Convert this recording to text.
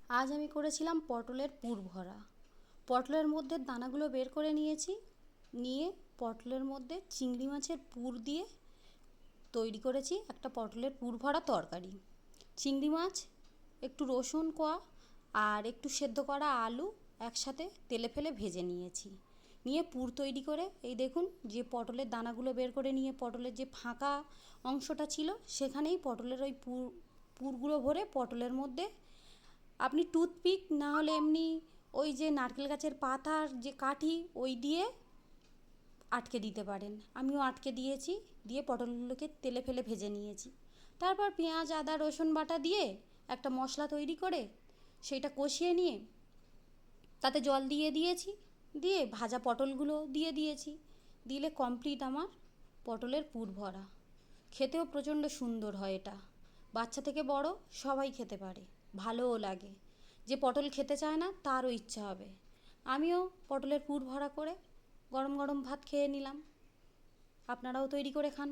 আজ আমি করেছিলাম পটলের পুর ভরা। পটলের মধ্যে দানাগুলো বের করে নিয়েছি, নিয়ে পটলের মধ্যে চিংড়ি মাছের পুর দিয়ে তৈরি করেছি একটা পটলের পুর ভরা তরকারি। চিংড়ি মাছ, একটু রসুন কোয়া আর একটু সেদ্ধ করা আলু একসাথে তেলে ফেলে ভেজে নিয়েছি। নিয়ে পুর তৈরি করে এই দেখুন, যে পটলের দানাগুলো বের করে নিয়ে পটলের যে ফাঁকা অংশটা ছিল সেখানেই পটলের ওই পুরগুলো ভরে পটলের মধ্যে আপনি টুথপিক না হলে এমনি ওই যে নারকেল গাছের পাতার যে কাঠি ওই দিয়ে আটকে দিতে পারেন। আমিও আটকে দিয়েছি, দিয়ে পটলগুলোকে তেলে ফেলে ভেজে নিয়েছি। তারপর পেঁয়াজ আদা রসুন বাটা দিয়ে একটা মশলা তৈরি করে সেইটা কষিয়ে নিয়ে তাতে জল দিয়ে দিয়েছি, দিয়ে ভাজা পটলগুলো দিয়ে দিয়েছি। দিলে কমপ্লিট আমার পটলের পুর ভরা। খেতেও প্রচণ্ড সুন্দর হয় এটা। বাচ্চা থেকে বড় সবাই খেতে পারে, ভালোও লাগে। যে পটল খেতে চায় না তারও ইচ্ছা হবে। আমিও পটলের পুর ভরা করে গরম গরম ভাত খেয়ে নিলাম। আপনারাও তৈরি করে খান।